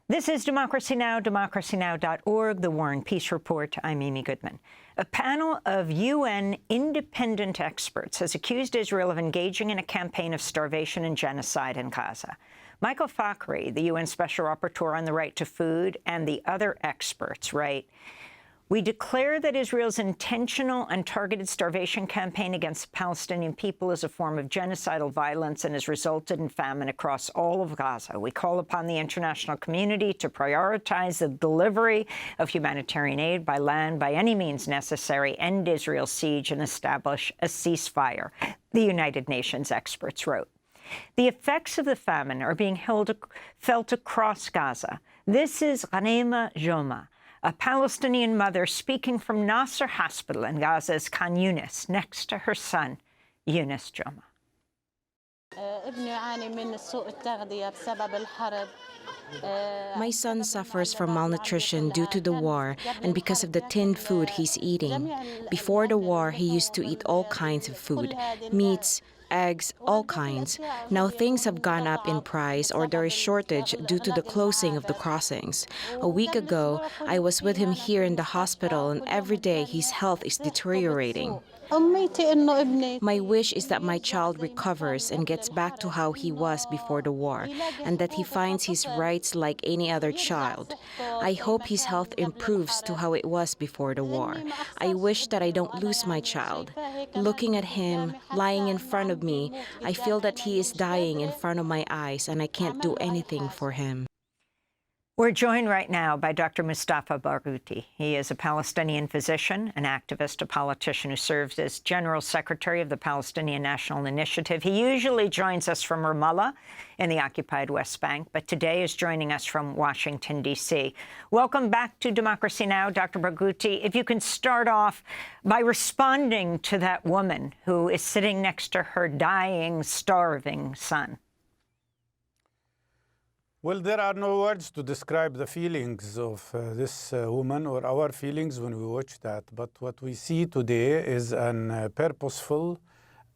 This is Democracy Now!, democracynow.org, the War and Peace Report. I'm Amy Goodman. A panel of UN independent experts has accused Israel of engaging in a campaign of starvation and genocide in Gaza. Michael Fakhri, the UN Special Rapporteur on the Right to Food, and the other experts write, "We declare that Israel's intentional and targeted starvation campaign against the Palestinian people is a form of genocidal violence and has resulted in famine across all of Gaza. We call upon the international community to prioritize the delivery of humanitarian aid by land by any means necessary, end Israel's siege, and establish a ceasefire," the United Nations experts wrote. The effects of the famine are being felt across Gaza. This is Ghanima Joma, a Palestinian mother speaking from Nasser Hospital in Gaza's Khan Yunis, next to her son, Yunus Joma. My son suffers from malnutrition due to the war and because of the tinned food he's eating. Before the war, he used to eat all kinds of food, meats, eggs, all kinds. Now things have gone up in price or there is shortage due to the closing of the crossings. A week ago, I was with him here in the hospital and every day his health is deteriorating. My wish is that my child recovers and gets back to how he was before the war, and that he finds his rights like any other child. I hope his health improves to how it was before the war. I wish that I don't lose my child. Looking at him, lying in front of me, I feel that he is dying in front of my eyes and I can't do anything for him. We're joined right now by Dr. Mustafa Barghouti. He is a Palestinian physician, an activist, a politician who serves as General Secretary of the Palestinian National Initiative. He usually joins us from Ramallah in the occupied West Bank, but today is joining us from Washington, D.C. Welcome back to Democracy Now!, Dr. Barghouti. If you can start off by responding to that woman who is sitting next to her dying, starving son. Well, there are no words to describe the feelings of this woman or our feelings when we watch that. But what we see today is a purposeful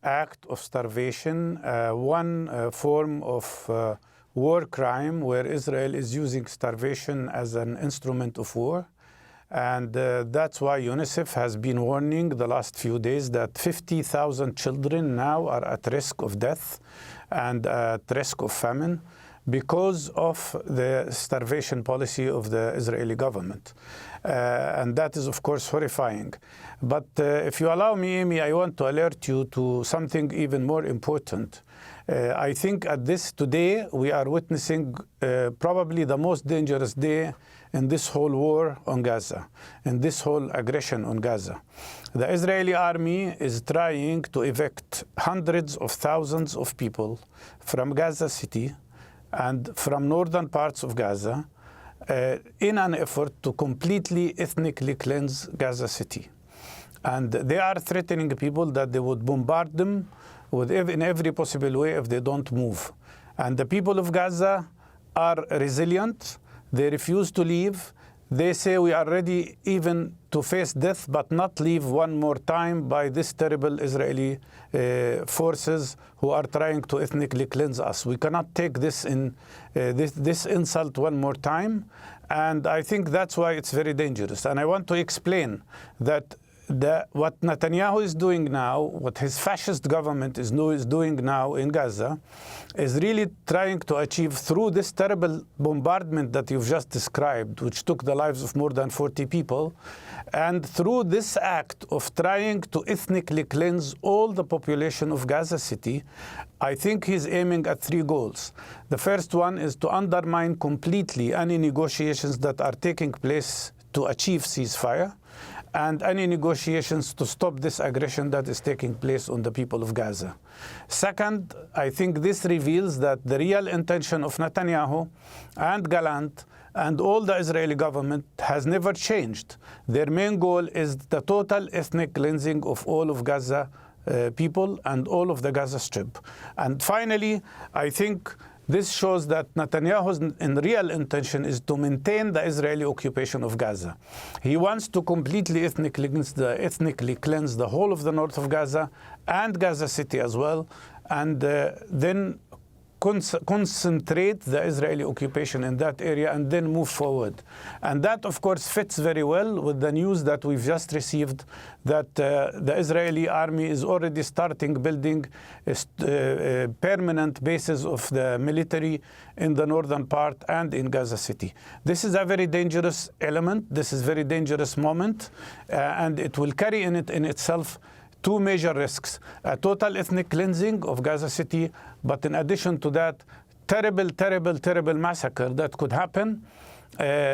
act of starvation, one form of war crime where Israel is using starvation as an instrument of war. And that's why UNICEF has been warning the last few days that 50,000 children now are at risk of death and at risk of famine because of the starvation policy of the Israeli government. And that is, of course, horrifying. But if you allow me, Amy, I want to alert you to something even more important. I think today, we are witnessing probably the most dangerous day in this whole war on Gaza, in this whole aggression on Gaza. The Israeli army is trying to evict hundreds of thousands of people from Gaza City and from northern parts of Gaza in an effort to completely ethnically cleanse Gaza City. And they are threatening people that they would bombard them in every possible way if they don't move. And the people of Gaza are resilient. They refuse to leave. They say we are ready even to face death, but not leave one more time by this terrible Israeli forces who are trying to ethnically cleanse us. We cannot take this insult one more time. And I think that's why it's very dangerous. And I want to explain that what Netanyahu is doing now, what his fascist government is doing now in Gaza, is really trying to achieve through this terrible bombardment that you've just described, which took the lives of more than 40 people, and through this act of trying to ethnically cleanse all the population of Gaza City, I think he's aiming at three goals. The first one is to undermine completely any negotiations that are taking place to achieve ceasefire, and any negotiations to stop this aggression that is taking place on the people of Gaza. Second, I think this reveals that the real intention of Netanyahu and Gallant and all the Israeli government has never changed. Their main goal is the total ethnic cleansing of all of Gaza people and all of the Gaza Strip. And finally, I think this shows that Netanyahu's real intention is to maintain the Israeli occupation of Gaza. He wants to completely ethnically cleanse the whole of the north of Gaza and Gaza City as well, and then concentrate the Israeli occupation in that area and then move forward. And that, of course, fits very well with the news that we've just received that the Israeli army is already starting building permanent bases of the military in the northern part and in Gaza City. This is a very dangerous element. This is a very dangerous moment, and it will carry in itself two major risks: a total ethnic cleansing of Gaza City, but in addition to that, terrible massacre that could happen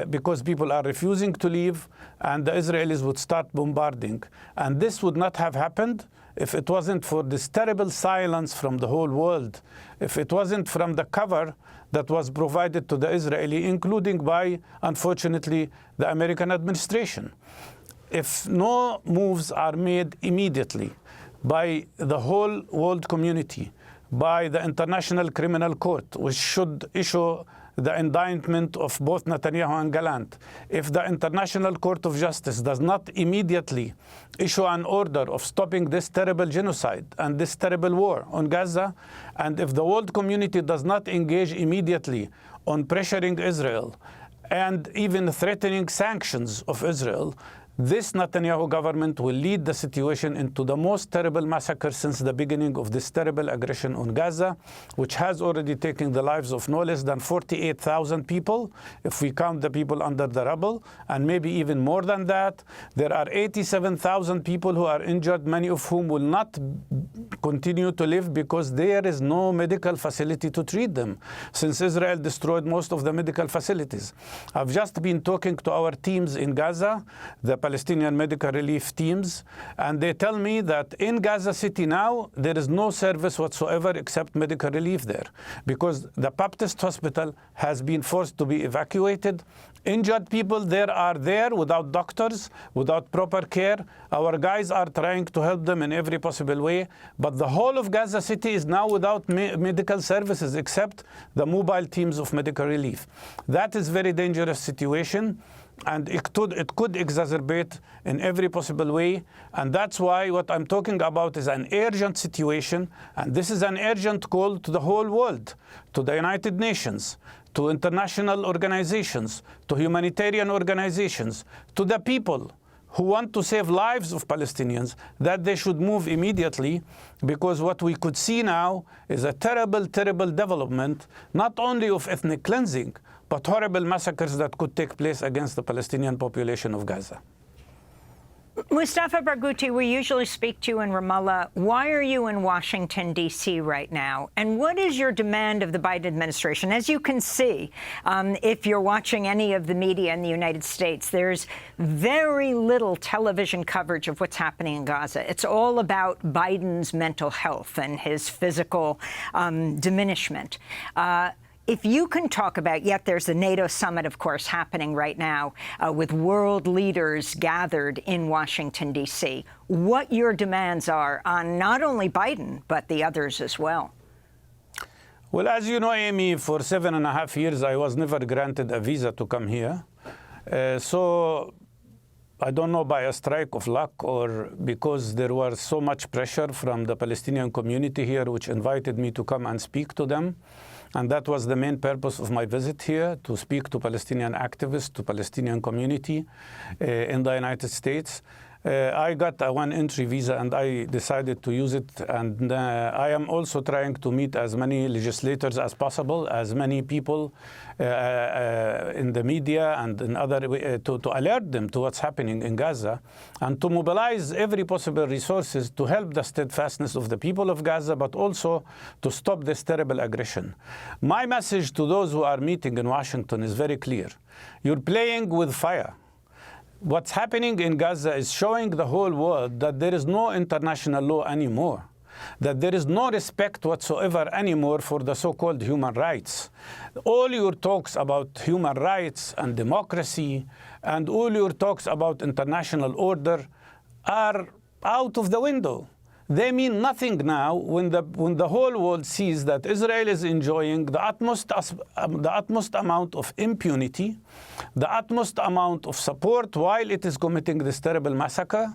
because people are refusing to leave and the Israelis would start bombarding. And this would not have happened if it wasn't for this terrible silence from the whole world, if it wasn't from the cover that was provided to the Israeli, including by, unfortunately, the American administration. If no moves are made immediately by the whole world community, by the International Criminal Court, which should issue the indictment of both Netanyahu and Gallant, if the International Court of Justice does not immediately issue an order of stopping this terrible genocide and this terrible war on Gaza, and if the world community does not engage immediately on pressuring Israel and even threatening sanctions of Israel, this Netanyahu government will lead the situation into the most terrible massacre since the beginning of this terrible aggression on Gaza, which has already taken the lives of no less than 48,000 people, if we count the people under the rubble, and maybe even more than that. There are 87,000 people who are injured, many of whom will not continue to live because there is no medical facility to treat them, since Israel destroyed most of the medical facilities. I've just been talking to our teams in Gaza, the Palestinian medical relief teams, and they tell me that in Gaza City now, there is no service whatsoever except medical relief there, because the Baptist hospital has been forced to be evacuated. Injured people there are there without doctors, without proper care. Our guys are trying to help them in every possible way, but the whole of Gaza City is now without medical services except the mobile teams of medical relief. That is a very dangerous situation, and it could exacerbate in every possible way. And that's why what I'm talking about is an urgent situation, and this is an urgent call to the whole world, to the United Nations, to international organizations, to humanitarian organizations, to the people who want to save lives of Palestinians, that they should move immediately, because what we could see now is a terrible development, not only of ethnic cleansing, but horrible massacres that could take place against the Palestinian population of Gaza. Mustafa Barghouti, we usually speak to you in Ramallah. Why are you in Washington, D.C. right now? And what is your demand of the Biden administration? As you can see, if you're watching any of the media in the United States, there's very little television coverage of what's happening in Gaza. It's all about Biden's mental health and his physical diminishment. If you can talk about, yet there's the NATO summit, of course, happening right now with world leaders gathered in Washington, D.C., what your demands are on not only Biden, but the others as well. Well, as you know, Amy, for 7.5 years, I was never granted a visa to come here. So I don't know, by a strike of luck or because there was so much pressure from the Palestinian community here, which invited me to come and speak to them. And that was the main purpose of my visit here, to speak to Palestinian activists, to Palestinian community in the United States. I got a one-entry visa, and I decided to use it. And I am also trying to meet as many legislators as possible, as many people in the media and in other to alert them to what's happening in Gaza, and to mobilize every possible resources to help the steadfastness of the people of Gaza, but also to stop this terrible aggression. My message to those who are meeting in Washington is very clear. You're playing with fire. What's happening in Gaza is showing the whole world that there is no international law anymore, that there is no respect whatsoever anymore for the so-called human rights. All your talks about human rights and democracy and all your talks about international order are out of the window. they mean nothing now when the whole world sees that Israel is enjoying the utmost amount of impunity, the utmost amount of support while it is committing this terrible massacre.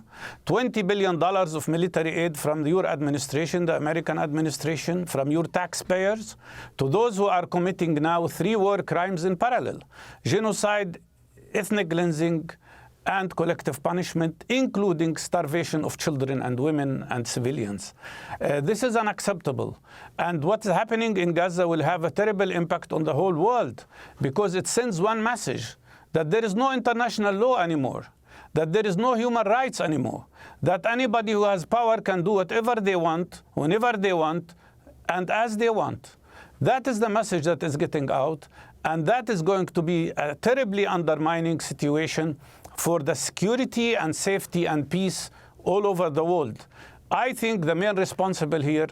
$20 billion of military aid from your administration, the American administration, from your taxpayers, to those who are committing now 3 war crimes in parallel: genocide, ethnic cleansing, and collective punishment, including starvation of children and women and civilians. This is unacceptable. And what's happening in Gaza will have a terrible impact on the whole world, because it sends one message: that there is no international law anymore, that there is no human rights anymore, that anybody who has power can do whatever they want, whenever they want, and as they want. That is the message that is getting out, and that is going to be a terribly undermining situation for the security and safety and peace all over the world. I think the main responsible here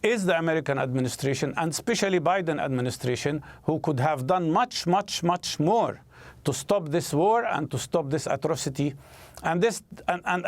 is the American administration, and especially Biden administration, who could have done much, much, much more to stop this war and to stop this atrocity. And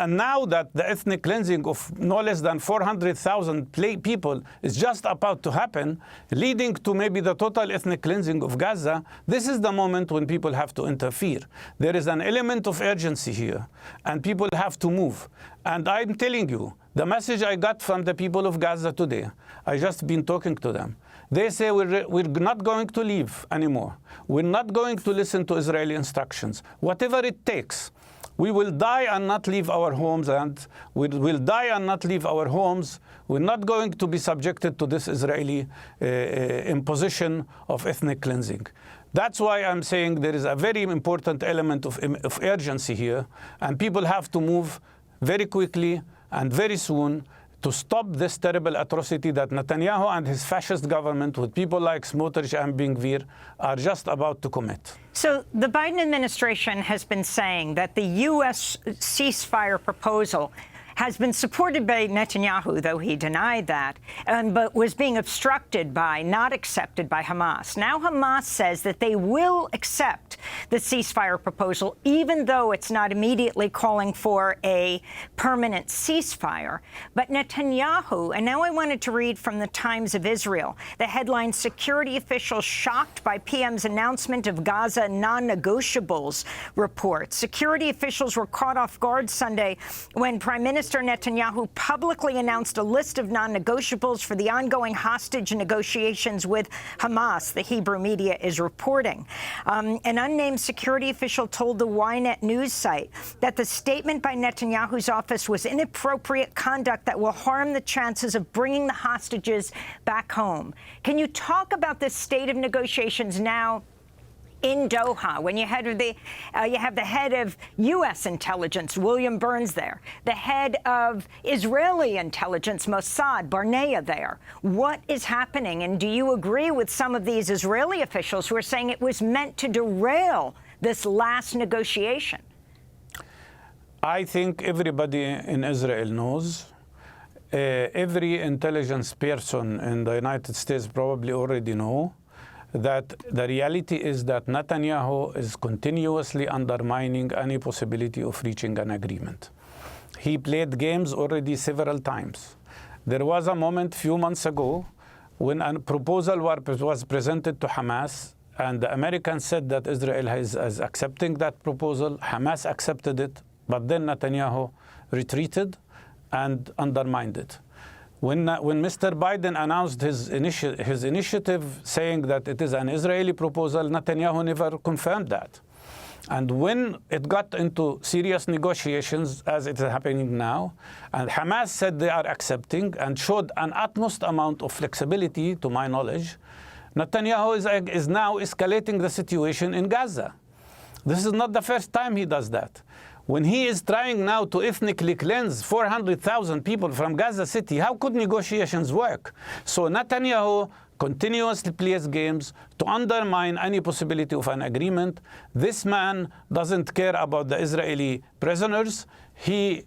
now that the ethnic cleansing of no less than 400,000 people is just about to happen, leading to maybe the total ethnic cleansing of Gaza, this is the moment when people have to interfere. There is an element of urgency here, and people have to move. And I'm telling you, the message I got from the people of Gaza today, I just been talking to them. They say we're not going to leave anymore. We're not going to listen to Israeli instructions. Whatever it takes, we will die and not leave our homes, and we will die and not leave our homes. We're not going to be subjected to this Israeli imposition of ethnic cleansing. That's why I'm saying there is a very important element of urgency here, and people have to move very quickly and very soon to stop this terrible atrocity that Netanyahu and his fascist government, with people like Smotrich and Ben-Gvir, are just about to commit. So the Biden administration has been saying that the U.S. ceasefire proposal has been supported by Netanyahu, though he denied that, but was being obstructed by, not accepted by Hamas. Now Hamas says that they will accept the ceasefire proposal, even though it's not immediately calling for a permanent ceasefire. But Netanyahu, and now I wanted to read from the Times of Israel, the headline, "Security officials shocked by PM's announcement of Gaza non-negotiables" report. Security officials were caught off guard Sunday when Prime Minister Netanyahu publicly announced a list of non-negotiables for the ongoing hostage negotiations with Hamas, the Hebrew media is reporting. An unnamed security official told the Ynet news site that the statement by Netanyahu's office was inappropriate conduct that will harm the chances of bringing the hostages back home. Can you talk about this state of negotiations now in Doha, when you have the head of U.S. intelligence, William Burns, there, the head of Israeli intelligence, Mossad, Barnea, there? What is happening? And do you agree with some of these Israeli officials who are saying it was meant to derail this last negotiation? I think everybody in Israel knows. Every intelligence person in the United States probably already know that the reality is that Netanyahu is continuously undermining any possibility of reaching an agreement. He played games already several times. There was a moment a few months ago when a proposal was presented to Hamas, and the Americans said that Israel is accepting that proposal. Hamas accepted it, but then Netanyahu retreated and undermined it. When Mr. Biden announced his initiative saying that it is an Israeli proposal, Netanyahu never confirmed that. And when it got into serious negotiations, as it is happening now, and Hamas said they are accepting and showed an utmost amount of flexibility, to my knowledge, Netanyahu is now escalating the situation in Gaza. This is not the first time he does that. When he is trying now to ethnically cleanse 400,000 people from Gaza City, how could negotiations work? So Netanyahu continuously plays games to undermine any possibility of an agreement. This man doesn't care about the Israeli prisoners. He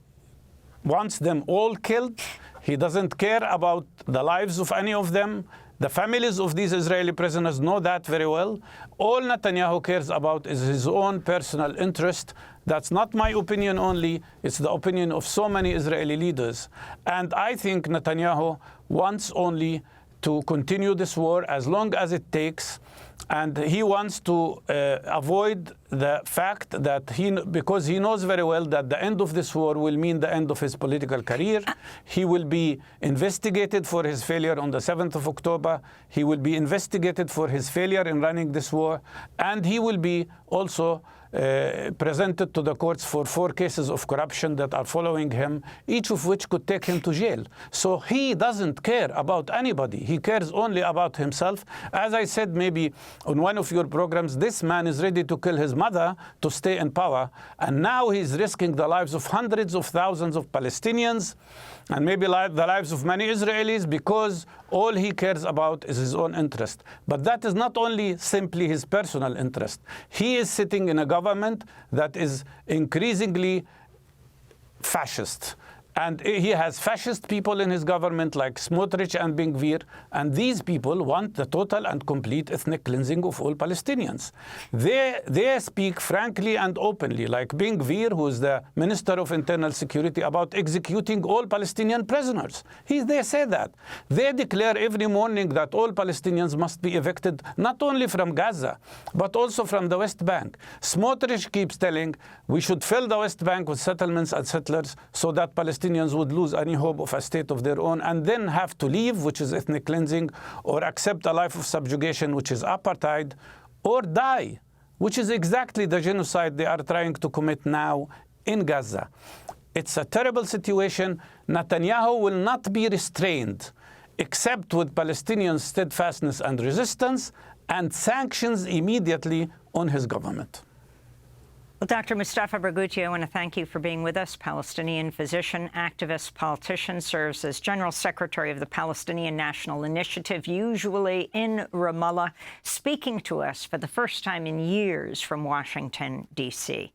wants them all killed. He doesn't care about the lives of any of them. The families of these Israeli prisoners know that very well. All Netanyahu cares about is his own personal interest. That's not my opinion only. It's the opinion of so many Israeli leaders. And I think Netanyahu wants only to continue this war as long as it takes. And he wants to avoid the fact that because he knows very well that the end of this war will mean the end of his political career. He will be investigated for his failure on the 7th of October. He will be investigated for his failure in running this war. And he will be also presented to the courts for 4 cases of corruption that are following him, each of which could take him to jail. So he doesn't care about anybody. He cares only about himself. As I said maybe on one of your programs, this man is ready to kill his mother to stay in power. And now he's risking the lives of hundreds of thousands of Palestinians and maybe the lives of many Israelis because all he cares about is his own interest. But that is not only simply his personal interest. He is sitting in a government that is increasingly fascist. And he has fascist people in his government like Smotrich and Ben Gvir, and these people want the total and complete ethnic cleansing of all Palestinians. They speak frankly and openly, like Ben Gvir, who is the Minister of Internal Security, about executing all Palestinian prisoners. They say that. They declare every morning that all Palestinians must be evicted, not only from Gaza, but also from the West Bank. Smotrich keeps telling we should fill the West Bank with settlements and settlers so that Palestinians would lose any hope of a state of their own and then have to leave, which is ethnic cleansing, or accept a life of subjugation, which is apartheid, or die, which is exactly the genocide they are trying to commit now in Gaza. It's a terrible situation. Netanyahu will not be restrained except with Palestinian steadfastness and resistance and sanctions immediately on his government. Well, Dr. Mustafa Barghouti, I want to thank you for being with us. Palestinian physician, activist, politician, serves as General Secretary of the Palestinian National Initiative, usually in Ramallah, speaking to us for the first time in years from Washington, D.C.